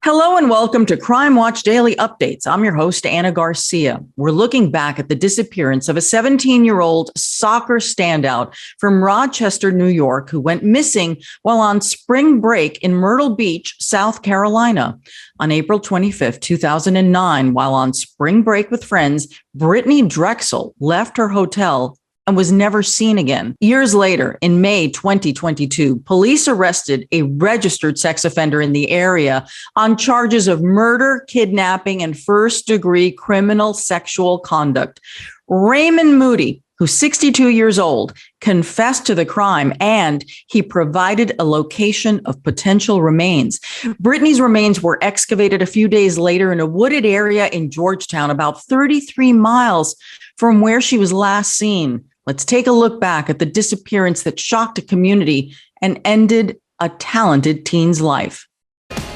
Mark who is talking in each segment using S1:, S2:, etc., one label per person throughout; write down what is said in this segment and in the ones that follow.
S1: Hello and welcome to Crime Watch Daily Updates. I'm your host, Anna Garcia. We're looking back at the disappearance of a 17-year-old soccer standout from Rochester, New York, who went missing while on spring break in Myrtle Beach, South Carolina. On April 25th, 2009, while on spring break with friends, Brittanee Drexel left her hotel and was never seen again. Years later, in May 2022, police arrested a registered sex offender in the area on charges of murder, kidnapping, and first-degree criminal sexual conduct. Raymond Moody, who's 62 years old, confessed to the crime, and he provided a location of potential remains. Brittanee's remains were excavated a few days later in a wooded area in Georgetown, about 33 miles from where she was last seen. Let's take a look back at the disappearance that shocked a community and ended a talented teen's life.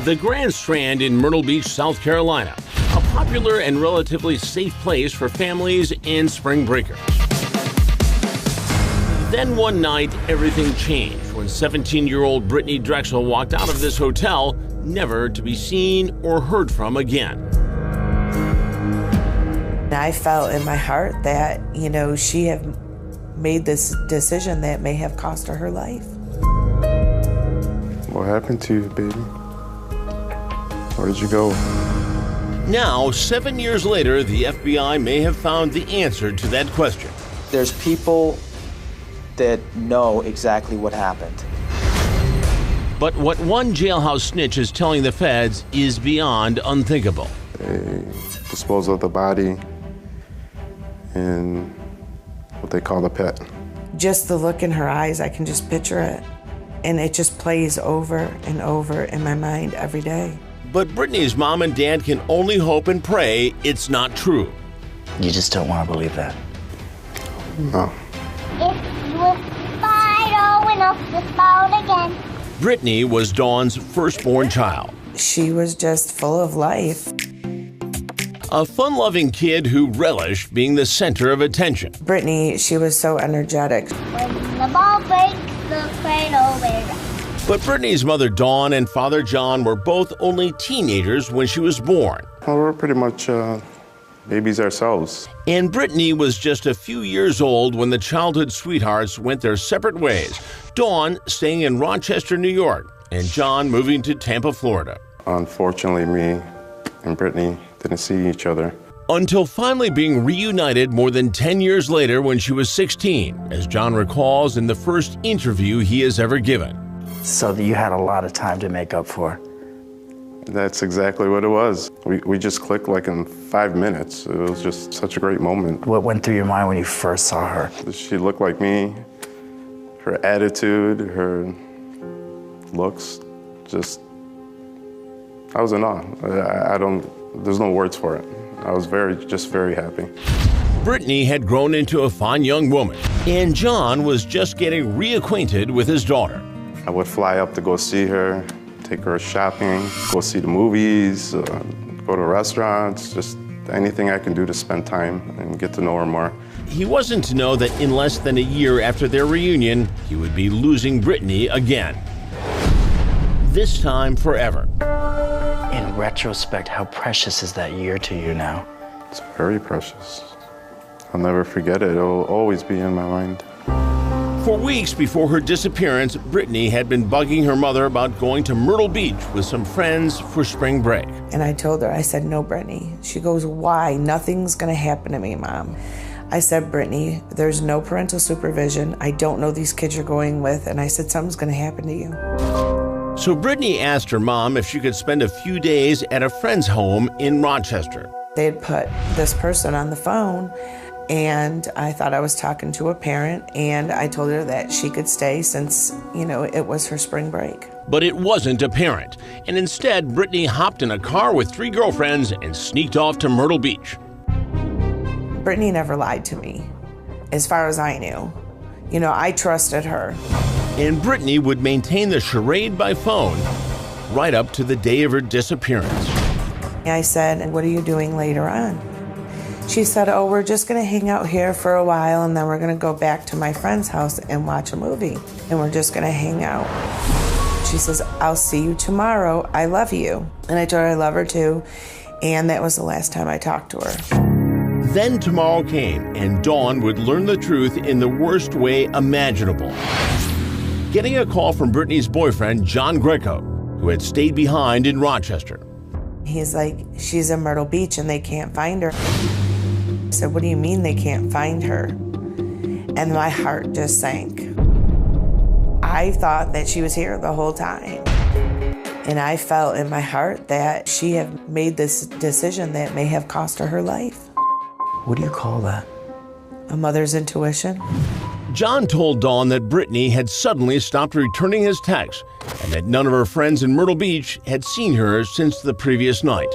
S2: The Grand Strand in Myrtle Beach, South Carolina, a popular and relatively safe place for families and spring breakers. Then one night, everything changed when 17-year-old Brittanee Drexel walked out of this hotel, never to be seen or heard from again.
S3: I felt in my heart that, she had made this decision that may have cost her life.
S4: What happened to you, baby? Where did you go?
S2: Now, 7 years later, the FBI may have found the answer to that question.
S5: There's people that know exactly what happened.
S2: But what one jailhouse snitch is telling the feds is beyond unthinkable.
S4: They dispose of the body in what they call a pit.
S3: Just the look in her eyes, I can just picture it. And it just plays over and over in my mind every day.
S2: But Brittanee's mom and dad can only hope and pray it's not true.
S6: You just don't want to believe that.
S4: No.
S7: If you will fight enough to spout again.
S2: Brittanee was Dawn's firstborn child.
S3: She was just full of life.
S2: A fun-loving kid who relished being the center of attention.
S3: Brittanee, she was so energetic.
S7: When the ball breaks, the cradle will rock.
S2: But Brittanee's mother Dawn and father John were both only teenagers when she was born.
S4: Well, we're pretty much babies ourselves.
S2: And Brittanee was just a few years old when the childhood sweethearts went their separate ways. Dawn staying in Rochester, New York, and John moving to Tampa, Florida.
S4: Unfortunately, me and Brittanee didn't see each other.
S2: Until finally being reunited more than 10 years later when she was 16, as John recalls in the first interview he has ever given.
S6: So you had a lot of time to make up for.
S4: That's exactly what it was. We just clicked like in 5 minutes. It was just such a great moment.
S6: What went through your mind when you first saw her?
S4: She looked like me. Her attitude, her looks, I was in awe. There's no words for it. I was very happy.
S2: Brittanee had grown into a fine young woman, and John was just getting reacquainted with his daughter.
S4: I would fly up to go see her, take her shopping, go see the movies, go to restaurants, just anything I can do to spend time and get to know her more.
S2: He wasn't to know that in less than a year after their reunion, he would be losing Brittanee again. This time forever.
S6: In retrospect, how precious is that year to you now?
S4: It's very precious. I'll never forget it. It'll always be in my mind.
S2: For weeks before her disappearance, Brittanee had been bugging her mother about going to Myrtle Beach with some friends for spring break.
S3: And I told her, I said, no, Brittanee. She goes, why? Nothing's gonna happen to me, Mom. I said, Brittanee, there's no parental supervision. I don't know these kids you're going with. And I said, something's gonna happen to you.
S2: So Brittanee asked her mom if she could spend a few days at a friend's home in Rochester.
S3: They had put this person on the phone, and I thought I was talking to a parent, and I told her that she could stay since, it was her spring break.
S2: But it wasn't a parent, and instead Brittanee hopped in a car with 3 girlfriends and sneaked off to Myrtle Beach.
S3: Brittanee never lied to me, as far as I knew. I trusted her.
S2: And Brittanee would maintain the charade by phone right up to the day of her disappearance.
S3: I said, what are you doing later on? She said, oh, we're just gonna hang out here for a while and then we're gonna go back to my friend's house and watch a movie. And we're just gonna hang out. She She says, I'll see you tomorrow. I love you. And I told her I love her too. And that was the last time I talked to her.
S2: Then tomorrow came, and Dawn would learn the truth in the worst way imaginable. Getting a call from Brittanee's boyfriend, John Greco, who had stayed behind in Rochester.
S3: He's like, she's in Myrtle Beach and they can't find her. I said, what do you mean they can't find her? And my heart just sank. I thought that she was here the whole time. And I felt in my heart that she had made this decision that may have cost her life.
S6: What do you call that?
S3: A mother's intuition.
S2: John told Dawn that Brittanee had suddenly stopped returning his texts and that none of her friends in Myrtle Beach had seen her since the previous night.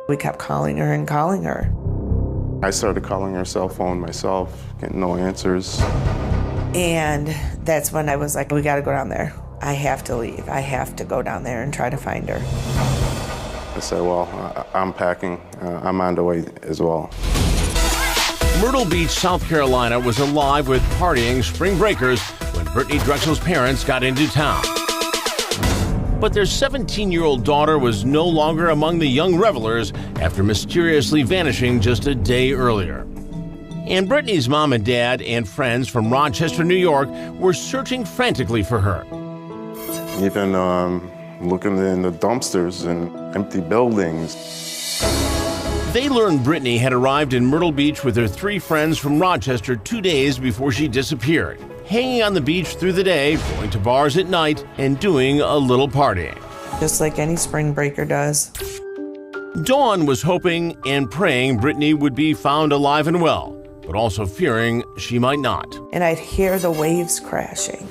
S3: We kept calling her and calling her.
S4: I started calling her cell phone myself, getting no answers.
S3: And that's when I was like, we gotta go down there. I have to leave. I have to go down there and try to find her.
S4: I said, well, I'm packing. I'm on the way as well.
S2: Myrtle Beach, South Carolina was alive with partying spring breakers when Brittanee Drexel's parents got into town. But their 17-year-old daughter was no longer among the young revelers after mysteriously vanishing just a day earlier. And Brittanee's mom and dad and friends from Rochester, New York were searching frantically for her.
S4: Even looking in the dumpsters and empty buildings.
S2: They learned Brittanee had arrived in Myrtle Beach with her 3 friends from Rochester 2 days before she disappeared, hanging on the beach through the day, going to bars at night, and doing a little partying.
S3: Just like any spring breaker does.
S2: Dawn was hoping and praying Brittanee would be found alive and well, but also fearing she might not.
S3: And I'd hear the waves crashing,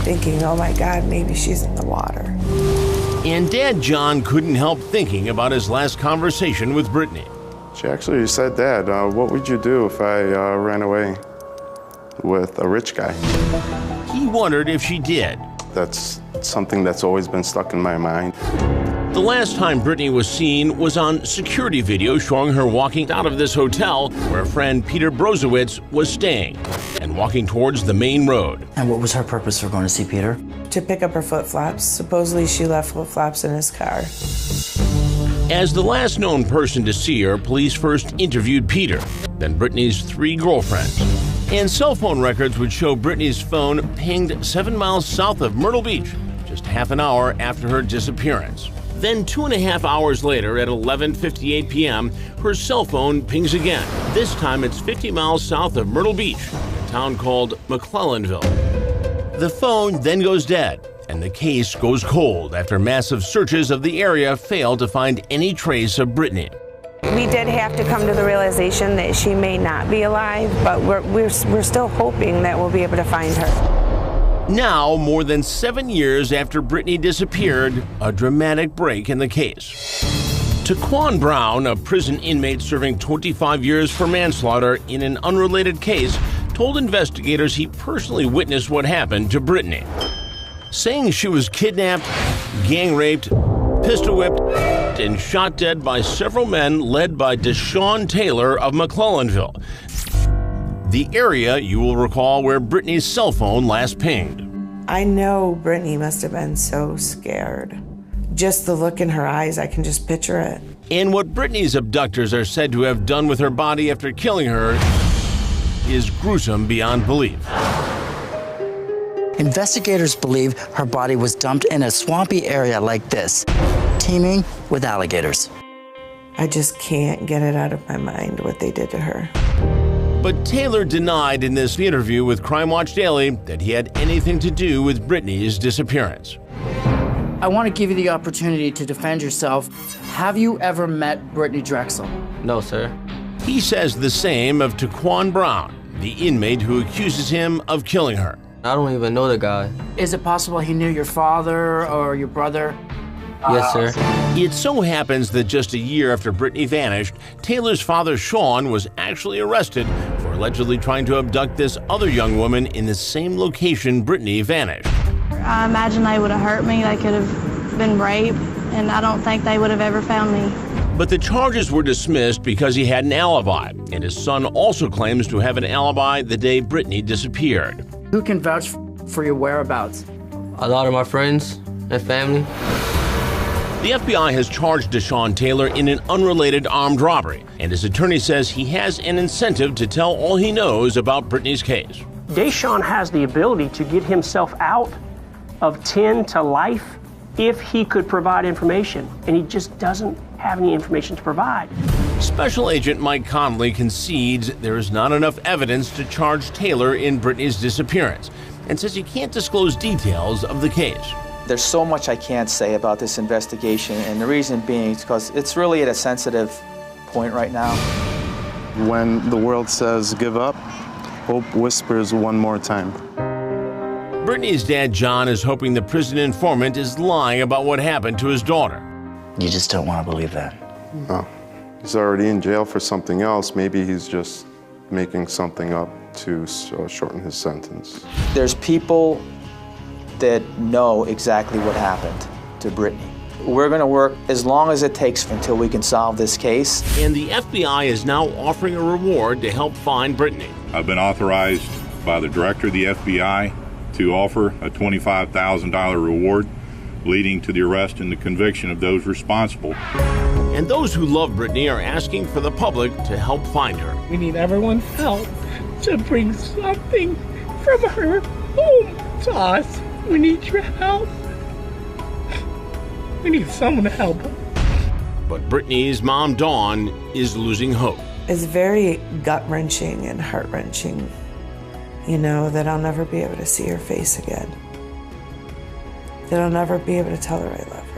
S3: thinking, oh my God, maybe she's in the water.
S2: And Dad John couldn't help thinking about his last conversation with Brittanee.
S4: She actually said, Dad, what would you do if I ran away with a rich guy?
S2: He wondered if she did.
S4: That's something that's always been stuck in my mind.
S2: The last time Brittanee was seen was on security video showing her walking out of this hotel where friend Peter Brozowitz was staying and walking towards the main road.
S6: And what was her purpose for going to see Peter?
S3: To pick up her flip-flops. Supposedly she left flip-flops in his car.
S2: As the last known person to see her, police first interviewed Peter, then Brittanee's 3 girlfriends. And cell phone records would show Brittanee's phone pinged 7 miles south of Myrtle Beach, just half an hour after her disappearance. Then 2.5 hours later at 11:58 p.m., her cell phone pings again. This time it's 50 miles south of Myrtle Beach, a town called McClellanville. The phone then goes dead, and the case goes cold after massive searches of the area failed to find any trace of Brittanee.
S8: We did have to come to the realization that she may not be alive, but we're still hoping that we'll be able to find her.
S2: Now, more than 7 years after Brittanee disappeared, a dramatic break in the case. Taquan Brown, a prison inmate serving 25 years for manslaughter in an unrelated case, told investigators he personally witnessed what happened to Brittanee, saying she was kidnapped, gang raped, pistol whipped, and shot dead by several men led by Deshaun Taylor of McClellanville, the area, you will recall, where Brittanee's cell phone last pinged.
S3: I know Brittanee must have been so scared. Just the look in her eyes, I can just picture it.
S2: And what Brittanee's abductors are said to have done with her body after killing her is gruesome beyond belief.
S6: Investigators believe her body was dumped in a swampy area like this, teeming with alligators.
S3: I just can't get it out of my mind what they did to her.
S2: But Taylor denied in this interview with Crime Watch Daily that he had anything to do with Brittanee's disappearance.
S9: I want to give you the opportunity to defend yourself. Have you ever met Brittanee Drexel?
S10: No, sir.
S2: He says the same of Taquan Brown, the inmate who accuses him of killing her.
S10: I don't even know the guy.
S9: Is it possible he knew your father or your brother?
S10: Yes, sir.
S2: It so happens that just a year after Brittanee vanished, Taylor's father, Sean, was actually arrested for allegedly trying to abduct this other young woman in the same location Brittanee vanished.
S11: I imagine they would have hurt me. They could have been rape, and I don't think they would have ever found me.
S2: But the charges were dismissed because he had an alibi, and his son also claims to have an alibi the day Brittanee disappeared.
S9: Who can vouch for your whereabouts?
S10: A lot of my friends My family.
S2: The FBI has charged Deshaun Taylor in an unrelated armed robbery, and his attorney says he has an incentive to tell all he knows about Brittaney's case.
S12: Deshaun has the ability to get himself out of 10 to life if he could provide information, and he just doesn't have any information to provide.
S2: Special Agent Mike Conley concedes there is not enough evidence to charge Taylor in Brittaney's disappearance, and says he can't disclose details of the case.
S5: There's so much I can't say about this investigation, and the reason being is because it's really at a sensitive point right now.
S4: When the world says give up, hope whispers one more time.
S2: Brittaney's dad, John, is hoping the prison informant is lying about what happened to his daughter.
S6: You just don't want to believe that.
S4: No. He's already in jail for something else. Maybe he's just making something up to shorten his sentence.
S5: There's people that know exactly what happened to Brittanee. We're going to work as long as it takes until we can solve this case.
S2: And the FBI is now offering a reward to help find Brittanee.
S13: I've been authorized by the director of the FBI to offer a $25,000 reward, leading to the arrest and the conviction of those responsible.
S2: And those who love Brittanee are asking for the public to help find her.
S14: We need everyone's help to bring something from her home to us. We need your help. We need someone to help her.
S2: But Brittanee's mom, Dawn, is losing hope.
S3: It's very gut-wrenching and heart-wrenching, you know, that I'll never be able to see her face again. That I'll never be able to tell her I love her.